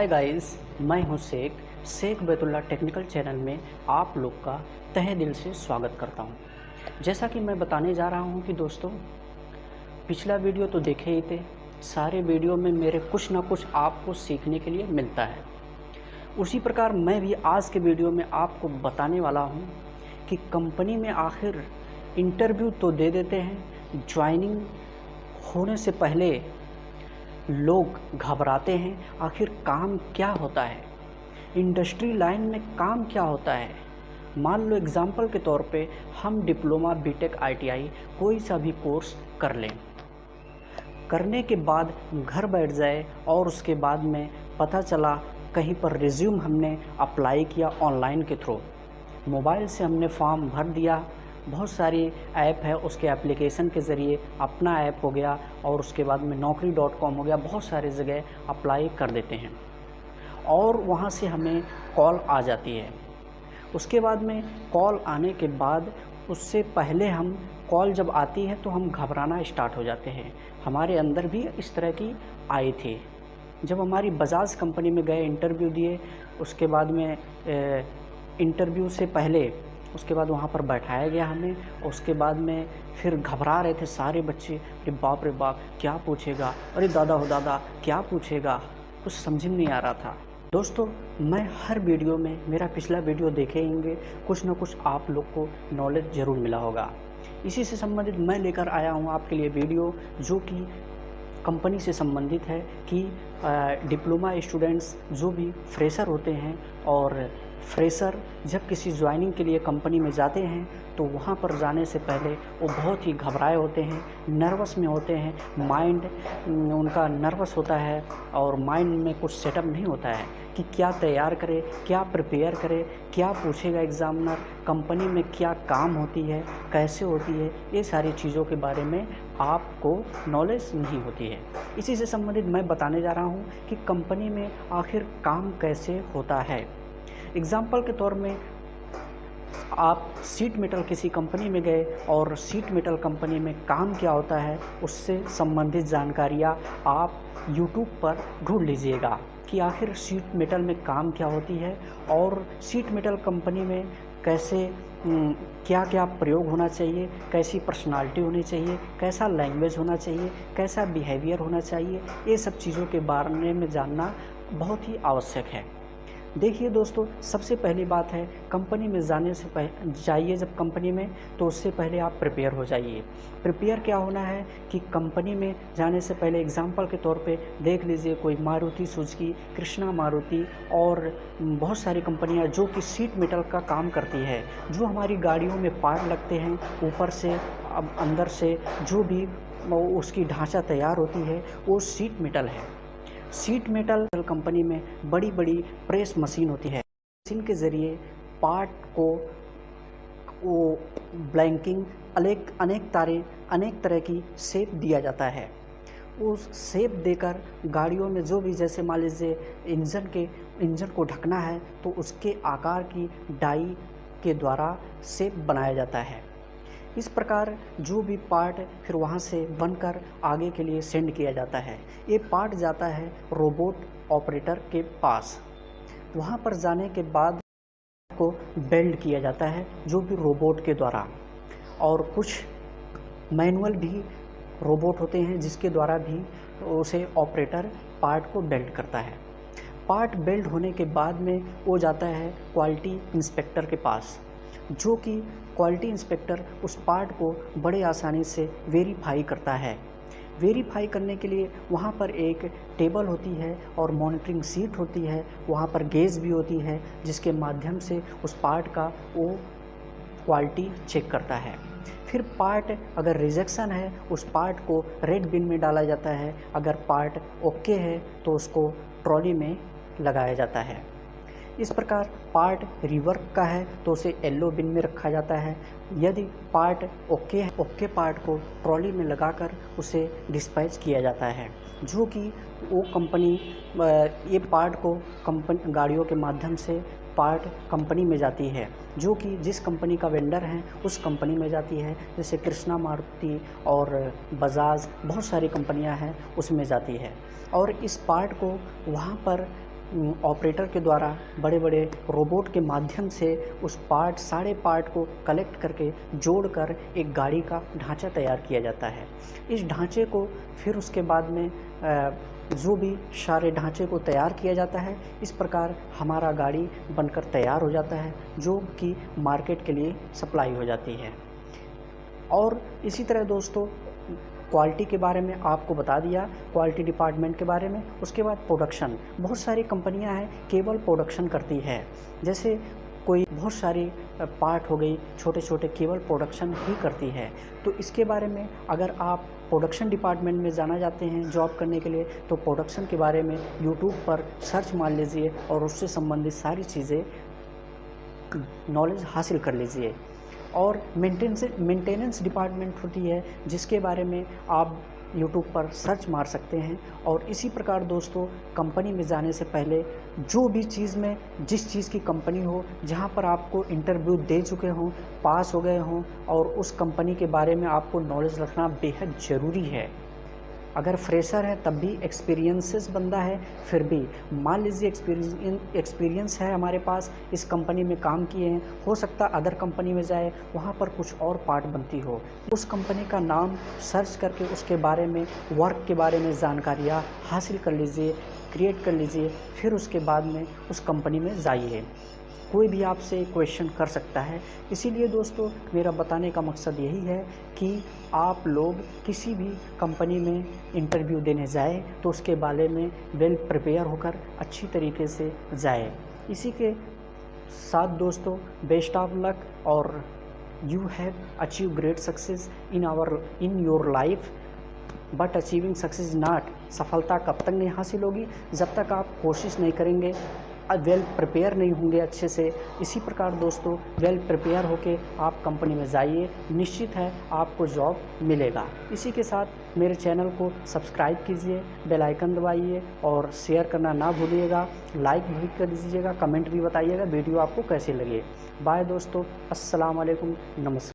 Hi guys, मैं हूं Sheikh Baitullah technical channel में आप लोग का तहे दिल से स्वागत करता हूं। जैसा कि मैं बताने जा रहा हूं कि दोस्तों, पिछला वीडियो तो देखे ही थे। सारे वीडियो में मेरे कुछ ना कुछ आपको सीखने के लिए मिलता है। उसी प्रकार मैं भी आज के वीडियो में आपको बताने वाला हूं कि कंपनी में आखिर इंटरव्यू तो दे देते हैं, ज्वाइनिंग होने से पहले लोग घबराते हैं। आखिर काम क्या होता है, इंडस्ट्री लाइन में काम क्या होता है। मान लो एग्जाम्पल के तौर पे हम डिप्लोमा, बीटेक, आईटीआई कोई सा भी कोर्स कर लें, करने के बाद घर बैठ जाए और उसके बाद में पता चला कहीं पर रिज्यूम हमने अप्लाई किया ऑनलाइन के थ्रू, मोबाइल से हमने फॉर्म भर दिया। बहुत सारी ऐप है, उसके एप्लीकेशन के ज़रिए अपना ऐप हो गया और उसके बाद में naukri.com हो गया, बहुत सारे जगह अप्लाई कर देते हैं और वहाँ से हमें कॉल आ जाती है। उसके बाद में कॉल आने के बाद उससे पहले हम कॉल जब आती है तो हम घबराना स्टार्ट हो जाते हैं। हमारे अंदर भी इस तरह की आई थी। जब हमारी बजाज कंपनी में गए, इंटरव्यू दिए, उसके बाद में इंटरव्यू से पहले उसके बाद वहाँ पर बैठाया गया हमें। उसके बाद में फिर घबरा रहे थे सारे बच्चे, अरे बाप रे बाप क्या पूछेगा, अरे दादा हो दादा क्या पूछेगा, कुछ समझ में नहीं आ रहा था। दोस्तों, मैं हर वीडियो में, मेरा पिछला वीडियो देखेंगे, कुछ ना कुछ आप लोग को नॉलेज ज़रूर मिला होगा। इसी से संबंधित मैं लेकर आया हूँ आपके लिए वीडियो, जो कि कंपनी से संबंधित है कि डिप्लोमा स्टूडेंट्स जो भी फ्रेशर होते हैं, और फ्रेशर जब किसी ज्वाइनिंग के लिए कंपनी में जाते हैं तो वहाँ पर जाने से पहले वो बहुत ही घबराए होते हैं, नर्वस में होते हैं। माइंड उनका नर्वस होता है और माइंड में कुछ सेटअप नहीं होता है कि क्या तैयार करे, क्या प्रिपेयर करे, क्या पूछेगा एग्ज़ामिनर, कंपनी में क्या काम होती है, कैसे होती है, ये सारी चीज़ों के बारे में आपको नॉलेज नहीं होती है। इसी से संबंधित मैं बताने जा रहा हूँ कि कंपनी में आखिर काम कैसे होता है। एग्ज़ाम्पल के तौर में आप शीट मेटल किसी कंपनी में गए और शीट मेटल कंपनी में काम क्या होता है उससे संबंधित जानकारियाँ आप यूट्यूब पर ढूंढ लीजिएगा कि आखिर शीट मेटल में काम क्या होती है और शीट मेटल कंपनी में कैसे क्या क्या प्रयोग होना चाहिए, कैसी पर्सनालिटी होनी चाहिए, कैसा लैंग्वेज होना चाहिए, कैसा बिहेवियर होना चाहिए। ये सब चीज़ों के बारे में जानना बहुत ही आवश्यक है। देखिए दोस्तों, सबसे पहली बात है, कंपनी में जाने से पहले जाइए जब कंपनी में, तो उससे पहले आप प्रिपेयर हो जाइए। प्रिपेयर क्या होना है कि कंपनी में जाने से पहले एग्जाम्पल के तौर पे देख लीजिए, कोई मारुति सुजुकी, कृष्णा मारुति और बहुत सारी कंपनियां जो कि शीट मेटल का काम करती है। जो हमारी गाड़ियों में पार्ट लगते हैं, ऊपर से अब अंदर से जो भी उसकी ढांचा तैयार होती है, वो शीट मेटल है। शीट मेटल कंपनी में बड़ी बड़ी प्रेस मशीन होती है। मशीन के ज़रिए पार्ट को वो ब्लैंकिंग अनेक तरह की शेप दिया जाता है। उस शेप देकर गाड़ियों में जो भी, जैसे मान लीजिए इंजन को ढकना है तो उसके आकार की डाई के द्वारा शेप बनाया जाता है। इस प्रकार जो भी पार्ट फिर वहाँ से बनकर आगे के लिए सेंड किया जाता है। ये पार्ट जाता है रोबोट ऑपरेटर के पास। वहाँ पर जाने के बाद को बेल्ड किया जाता है जो भी रोबोट के द्वारा, और कुछ मैनुअल भी रोबोट होते हैं जिसके द्वारा भी उसे ऑपरेटर पार्ट को बेल्ड करता है। पार्ट बेल्ड होने के बाद में वो जाता है क्वालिटी इंस्पेक्टर के पास, जो कि क्वालिटी इंस्पेक्टर उस पार्ट को बड़े आसानी से वेरीफाई करता है। वेरीफाई करने के लिए वहाँ पर एक टेबल होती है और मॉनिटरिंग सीट होती है, वहाँ पर गेज भी होती है जिसके माध्यम से उस पार्ट का वो क्वालिटी चेक करता है। फिर पार्ट अगर रिजेक्शन है, उस पार्ट को रेड बिन में डाला जाता है। अगर पार्ट ओके है तो उसको ट्रॉली में लगाया जाता है। इस प्रकार पार्ट रिवर्क का है तो उसे येलो बिन में रखा जाता है। यदि पार्ट ओके है, ओके पार्ट को ट्रॉली में लगाकर उसे डिस्पैच किया जाता है, जो कि वो कंपनी ये पार्ट को कंपनी गाड़ियों के माध्यम से पार्ट कंपनी में जाती है, जो कि जिस कंपनी का वेंडर है उस कंपनी में जाती है। जैसे कृष्णा मारुति और बजाज, बहुत सारी कंपनियां हैं उसमें जाती है। और इस पार्ट को वहाँ पर ऑपरेटर के द्वारा बड़े बड़े रोबोट के माध्यम से उस सारे पार्ट को कलेक्ट करके जोड़कर एक गाड़ी का ढांचा तैयार किया जाता है। इस ढांचे को फिर उसके बाद में जो भी सारे ढांचे को तैयार किया जाता है, इस प्रकार हमारा गाड़ी बनकर तैयार हो जाता है, जो कि मार्केट के लिए सप्लाई हो जाती है। और इसी तरह दोस्तों क्वालिटी के बारे में आपको बता दिया, क्वालिटी डिपार्टमेंट के बारे में। उसके बाद प्रोडक्शन, बहुत सारी कंपनियां हैं केवल प्रोडक्शन करती है, जैसे कोई बहुत सारी पार्ट हो गई छोटे छोटे, केवल प्रोडक्शन ही करती है। तो इसके बारे में अगर आप प्रोडक्शन डिपार्टमेंट में जाना चाहते हैं जॉब करने के लिए, तो प्रोडक्शन के बारे में यूट्यूब पर सर्च मार लीजिए और उससे संबंधित सारी चीज़ें नॉलेज हासिल कर लीजिए। और मेंटेनेंस डिपार्टमेंट होती है, जिसके बारे में आप यूट्यूब पर सर्च मार सकते हैं। और इसी प्रकार दोस्तों कंपनी में जाने से पहले जो भी चीज़ में जिस चीज़ की कंपनी हो, जहां पर आपको इंटरव्यू दे चुके हों, पास हो गए हों, और उस कंपनी के बारे में आपको नॉलेज रखना बेहद ज़रूरी है। अगर फ्रेशर है तब भी, एक्सपीरियंसेस बंदा है फिर भी, मान लीजिए एक्सपीरियंस है हमारे पास, इस कंपनी में काम किए हैं, हो सकता अदर कंपनी में जाए, वहाँ पर कुछ और पार्ट बनती हो, उस कंपनी का नाम सर्च करके उसके बारे में, वर्क के बारे में जानकारियाँ हासिल कर लीजिए, क्रिएट कर लीजिए, फिर उसके बाद में उस कंपनी में जाइए। कोई भी आपसे क्वेश्चन कर सकता है। इसीलिए दोस्तों मेरा बताने का मकसद यही है कि आप लोग किसी भी कंपनी में इंटरव्यू देने जाए तो उसके बारे में वेल प्रिपेयर होकर अच्छी तरीके से जाए। इसी के साथ दोस्तों बेस्ट ऑफ लक, और you have achieve great success in your life. But achieving success not, सफलता कब तक नहीं हासिल होगी जब तक आप कोशिश नहीं करेंगे, वेल प्रिपेयर नहीं होंगे अच्छे से। इसी प्रकार दोस्तों वेल प्रिपेयर होके आप कंपनी में जाइए, निश्चित है आपको जॉब मिलेगा। इसी के साथ मेरे चैनल को सब्सक्राइब कीजिए, बेल आइकन दबाइए और शेयर करना ना भूलिएगा, लाइक भी कर दीजिएगा, कमेंट भी बताइएगा वीडियो आपको कैसे लगे। बाय दोस्तों, अस्सलाम वालेकुम, नमस्कार।